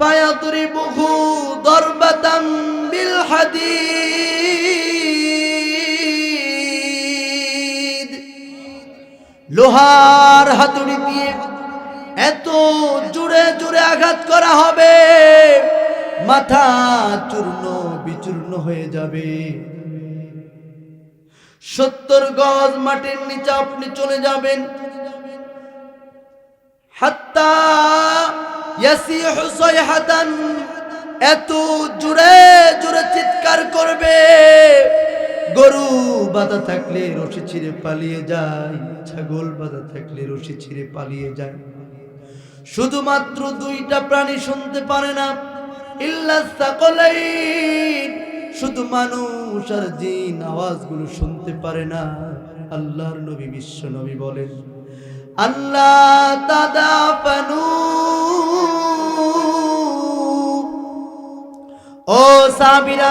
ফায়াদরিবুহু দরবাতাম বিল হাদীদ, লোহার হাতুড়ি দিয়ে এত জোরে জোরে আঘাত করা হবে, মাথা চূর্ণ বিচূর্ণ হয়ে যাবে। 70 গজ মাটির নিচে আপনি চলে যাবেন। হাত্তা ইয়াসিহু সাইহাতান, এত জোরে জোরে চিৎকার করবে, গরু বাঁধা থাকলে রশি ছিঁড়ে পালিয়ে যায়, ছাগল বাঁধা থাকলে রশি ছিঁড়ে পালিয়ে যায়। শুধুমাত্র 2টা প্রাণী শুনতে পারে না, ইল্লা সাকলাইন, শুধু মানুষ আর জিন আওয়াজগুলো শুনতে পারে না। আল্লাহর নবী বিশ্ব নবী বলেন, আল্লাহ তাদাফানু, ও সাহাবীরা,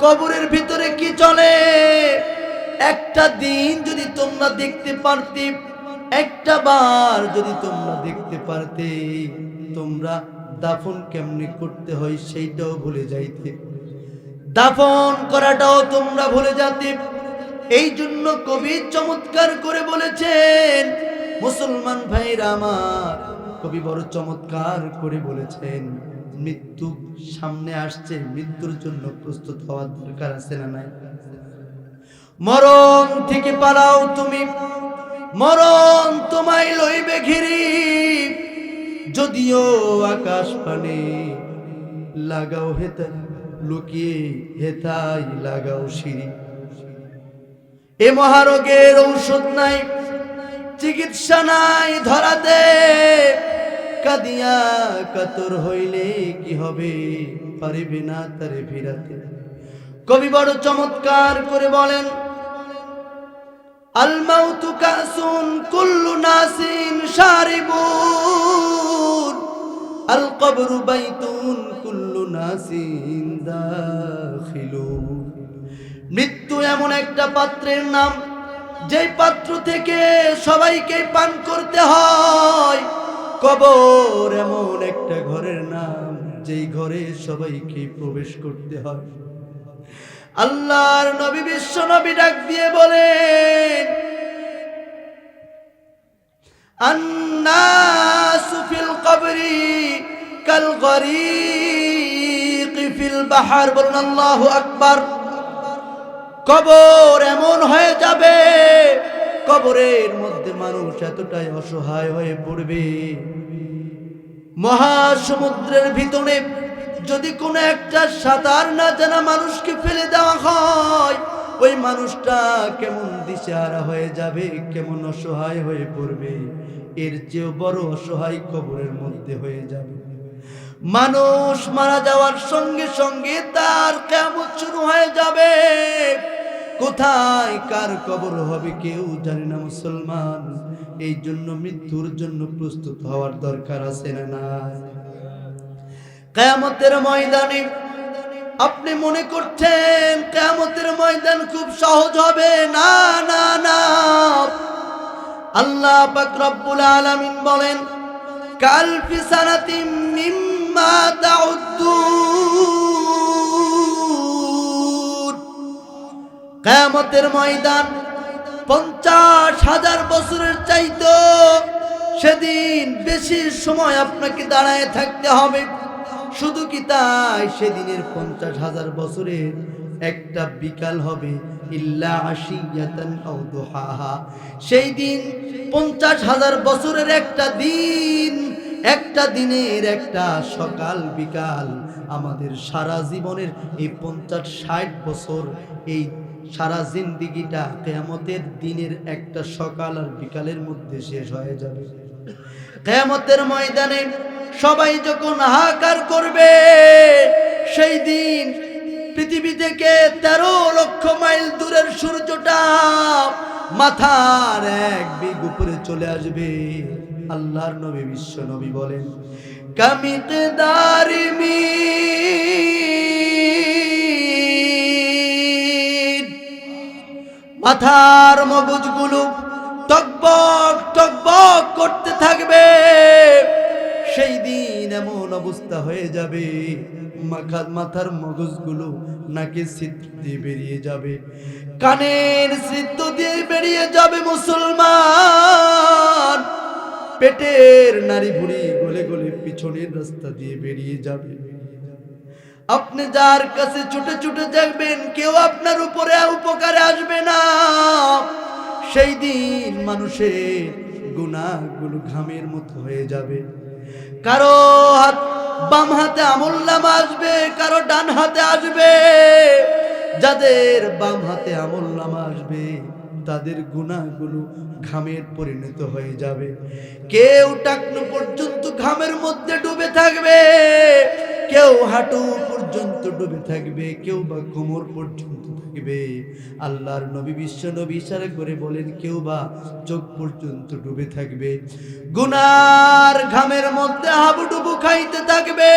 কবরের ভিতরে কি চলে? একটা দিন যদি তোমরা দেখতে পারতে, একটা বার যদি তোমরা দেখতে পারতে, তোমরা দাফন কেমনে করতে হয় সেইটাও ভুলে যাইতে, দাফন করাটাও তোমরা ভুলে যেতে। এই জন্য কবি চমৎকার করে বলেছেন, মুসলমান ভাইরা আমার, কবি বড় চমৎকার করে বলেছেন, মৃত্যু সামনে আসছে, মৃত্যুর জন্য প্রস্তুত হওয়ার দরকার আছে না নাই? মরণ থেকে পালাও তুমি, মরণ তোমায় লইবে ঘিরি, যদিও আকাশ পানে লাগাও হেতা, লুকিয়ে হেতাই লাগাও সিঁড়ি। এ মহারোগের ঔষধ নাই, চিকিৎসা নাই ধরাতে, কাদিয়া কাতর হইলে কি হবে, পারিবে না তারে ফিরাতে। কবি বড় চমৎকার করে বলেন, আল মাউতু কাসুন কুল্লু নাসিন শারিবুন, আল কবরু বাইতুন কুল্লু নাসিন দাখিলুন। মৃত্যু এমন একটা পাত্রের নাম, যেই পাত্র থেকে সবাইকে পান করতে হয়। কবর এমন একটা ঘরের নাম, যেই ঘরে সবাইকে প্রবেশ করতে হয়। আল্লাহর নবী বিশ্ব নবী ডাক দিয়ে বলেন, আন্নাসু ফিল কবরি কাল গরীক ফিল বাহর। বলুন আল্লাহু আকবার। কবর এমন হয়ে যাবে, কবরের মধ্যে মানুষ এতটাই অসহায় হয়ে পড়বে, মহাসমুদ্রের ভিতরে যদি কোনো একটা সাঁতার না জানা মানুষকে ফেলে দেওয়া হয়, ওই মানুষটা কেমন দিশেহারা হয়ে যাবে, কেমন অসহায় হয়ে পড়বে। এর চেয়েও বড় অসহায় কবরের মধ্যে হয়ে যাবে। মানুষ মারা যাওয়ার সঙ্গে সঙ্গে তার কিয়ামত শুরু হয়ে যাবে। কোথায় কার কবর হবে কেউ জানে না মুসলমান। এই জন্য মৃত্যুর জন্য প্রস্তুত হওয়ার দরকার আছে না নাই? কিয়ামতের ময়দানে আপনি মনে করছেন কিয়ামতের ময়দান খুব সহজ হবে, না না না। আল্লাহ পাক রব্বুল আলামিন বলেন, কালফি সানাতিম মিম্মা তাউদ্দুন। কিয়ামতের ময়দান 50,000 বছরের চাইতো সেদিন বেশি সময় আপনাকে দাঁড়ায় থাকতে হবে। শুধু কি তাই, সেদিনের 50,000 বছরের একটা বিকাল হবে, ইল্লা আশিয়াতান আও দুহাহা। সেই দিন 50,000 বছরের একটা দিন, একটা দিনের একটা সকাল বিকাল, আমাদের সারা জীবনের এই 50-60 বছর, এই সারা জিন্দেগিটা কিয়ামতের দিনের একটা সকাল আর বিকালের মধ্যে শেষ হয়ে যাবে। কিয়ামতের ময়দানে সবাই যখন হাহাকার করবে, সেই দিন পৃথিবী থেকে 13 লক্ষ মাইল দূরের সূর্যটা মাথার 1 বিঘ উপরে চলে আসবে। আল্লাহর নবী বিশ্ব নবী বলেন, কামিকদারি মিন, মাথার মগজগুলো টকবক টকবক করতে থাকবে। সেই দিন এমন অবস্থা হয়ে যাবে, মাথার মগজগুলো নাকের ছিদ্র দিয়ে বেরিয়ে যাবে, কানের ছিদ্র দিয়ে বেরিয়ে যাবে মুসলমান, পেটের নাড়ি ভুঁড়ি গলে গলে পিছনের রাস্তা দিয়ে বেরিয়ে যাবে। আপনি যার কাছে ছুটে ছুটে যাবেন কেউ আপনার উপরে উপকারে আসবে না। সেই দিন মানুষের গুনাহগুলো ঘামের মতো হয়ে যাবে। কারো বাম হাতে আমলনামা আসবে, কারো ডান হাতে আসবে। যাদের বাম হাতে আমলনামা আসবে তাদের গুনাহগুলো ঘামের পরিণত হয়ে যাবে। কেউ টাকনু পর্যন্ত ঘামের মধ্যে ডুবে থাকবে, কেউ হাঁটু পর্যন্ত ডুবে থাকবে, কেউ বা কোমর পর্যন্ত থাকবে। আল্লাহর নবী বিশ্ব নবী ইশারা করে বলেন কেউ বা চোখ পর্যন্ত ডুবে থাকবে। গুনার ঘামের মধ্যে হাবুডুবু খাইতে থাকবে।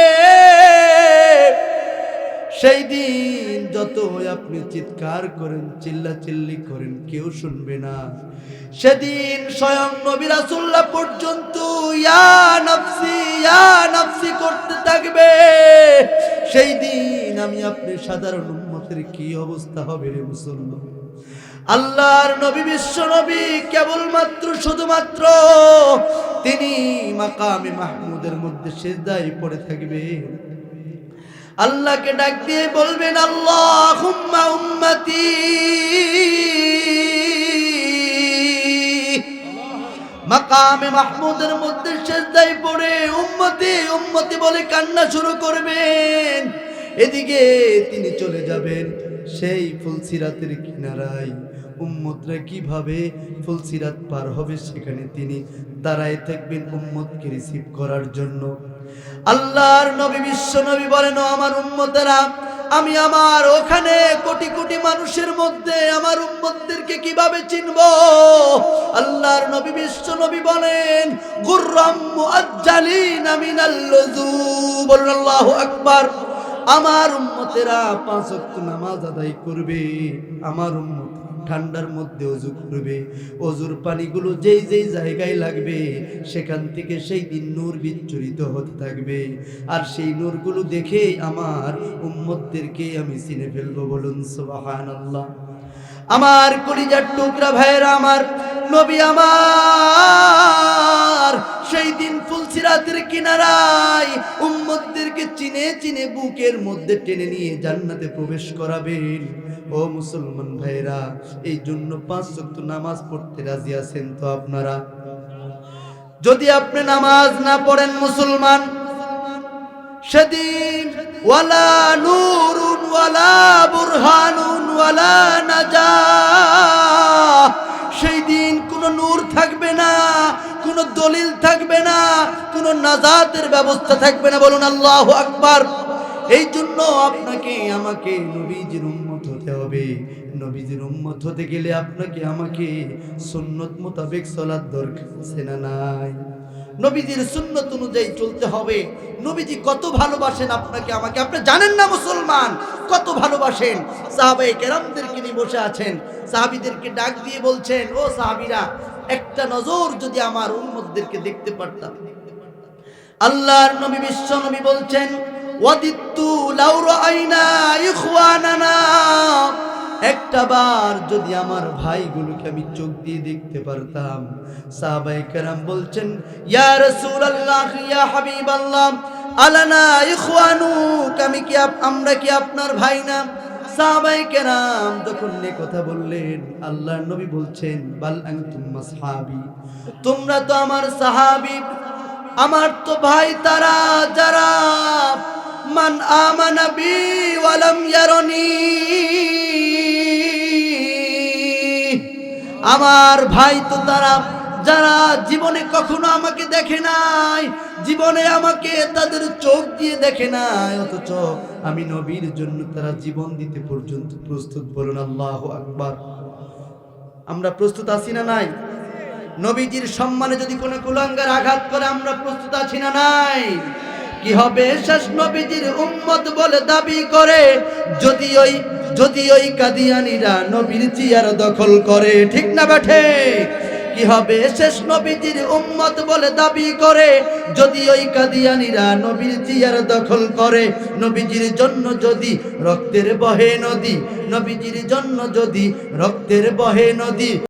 সেই দিন যত আপনি চিৎকার করেন চিল্লাচিল্লি করেন কেউ শুনবে না। সেদিন স্বয়ং নবী রাসূলুল্লাহ পর্যন্ত ইয়া নাফসি করতে থাকবে। সেই দিন আমি আপনি সাধারণ উম্মতের কি অবস্থা হবে রে মুসলমান। আল্লাহর নবী বিশ্ব নবী কেবলমাত্র শুধুমাত্র তিনি মাকামে মাহমুদের মধ্যে সিজদায় পড়ে থাকবেন। আল্লাহকে ডাক দিয়ে বলবেন আল্লাহুম্মা উম্মতি, মাকামে মাহমুদের মধ্যে সিজদায় পড়ে উম্মতি উম্মতি বলে কান্না শুরু করবেন। এদিকে তিনি চলে যাবেন সেই ফুলসিরাতের কিনারায়। উম্মতরা কিভাবে ফুলসিরাত পার হবে সেখানে তিনি দাঁড়ায় থাকবেন উম্মতকে রিসিভ করার জন্য। আল্লাহর নবী বিশ্ব নবী বলেন ও আমার উম্মতেরা, আমি আমার ওখানে কোটি কোটি মানুষের মধ্যে আমার উম্মতদেরকে কিভাবে চিনব? আল্লাহর নবী বিশ্ব নবী বলেন গুররাম মুআজ্জালিনা মিনাল লুযু, বলুন আল্লাহু আকবার। আমার উম্মতেরা 5 ওয়াক্ত নামাজ আদায় করবে, আমার উম্মত ঠান্ডার মধ্যে ওযু করবে, ওযুর পানিগুলো যেই যেই জায়গায় লাগবে সেখান থেকে সেই দিন নূর বিচ্ছুরিত হতে থাকবে। আর সেই নূরগুলো দেখে আমার উম্মতদেরকে আমি চিনে ফেলবো, বলুন সুবহানাল্লাহ। আমার কলিজার টুকরা ভাইয়েরা, আমার নবী আমার সেই দিন ফুলসিরাতের কিনারায় উম্মতদেরকে চিনে চিনে বুকের মধ্যে টেনে নিয়ে জান্নাতে প্রবেশ করাবেন। ও মুসলমান ভাইরা, এই জন্য 5 ওয়াক্ত নামাজ পড়তে রাজি আছেন তো আপনারা? যদি আপনি নামাজ না পড়েন মুসলমান, সেদিন ওয়ালা নূরুন ওয়ালা বুরহানুন ওয়ালা নাজাহ, সেই দিন কোনো নূর থাকবে না, কোনো দলিল থাকবে না, কোনো নাজাতের ব্যবস্থা থাকবে না, বলুন আল্লাহু আকবার। এই জন্য আপনাকে আমাকে নবীজির উম্মত হতে হবে। নবীজির উম্মত হতে গেলে আপনাকে আমাকে সুন্নত মোতাবেক চলার দরকার আছে না নাই? নবীজির সুন্নত অনুযায়ী চলতে হবে। নবীজি কত ভালোবাসেন আপনাকে আমাকে, আপনি জানেন না মুসলমান, কত ভালোবাসেন। সাহাবায়ে কেরামদেরকে নিয়ে বসে আছেন, সাহাবীদেরকে ডাক দিয়ে বলছেন ও সাহাবীরা, একটা নজর যদি আমার উম্মতদেরকে দেখতে পারতাম। আল্লাহর নবী বিশ্ব নবী বলছেন ওয়াদিতু লাউ রাআইনা ইখওয়ানানা, একটা বার যদি আমার ভাইগুলোকে আমি চোখ দিয়ে দেখতে পারতাম। সাহাবায়ে কেরাম বলছেন ইয়া রাসূলুল্লাহ ইয়া হাবিবাল্লাহ আলানা ইখওয়ানুক, আমরা কি আপনার ভাই না? সাহাবায়ে কেরাম যখন এই কথা বললেন, আল্লাহর নবী বলছেন বাল আনতুম আসহাবি, তোমরা তো আমার সাহাবী, আমার তো ভাই তারা যারা মান আমানা বি ওয়া লাম ইয়ারনি, আমার ভাই তো তারা যারা জীবনে কখনো আমাকে দেখে নাই, জীবনে আমাকে তাদের চোখ দিয়ে দেখে নাই, অথচ আমি নবীর জন্য তারা জীবন দিতে পর্যন্ত প্রস্তুত, বলুন আল্লাহু আকবার। আমরা প্রস্তুত আছি না নাই? নবীজির সম্মানে যদি কোনো কুলাঙ্গার আঘাত করে আমরা প্রস্তুত আছি না নাই? কি হবে শেষ নবীজির উম্মত বলে দাবি করে যদি ওই কাদিয়ানীরা নবীর জিয়ার দখল করে, ঠিক না বেঠে? কি হবে শেষ নবীজির উম্মত বলে দাবি করে যদি ওই কাদিয়ানীরা নবীর জিয়ার দখল করে। নবীজির জন্য যদি রক্তের বহে নদী, নবীজির জন্য যদি রক্তের বহে নদী,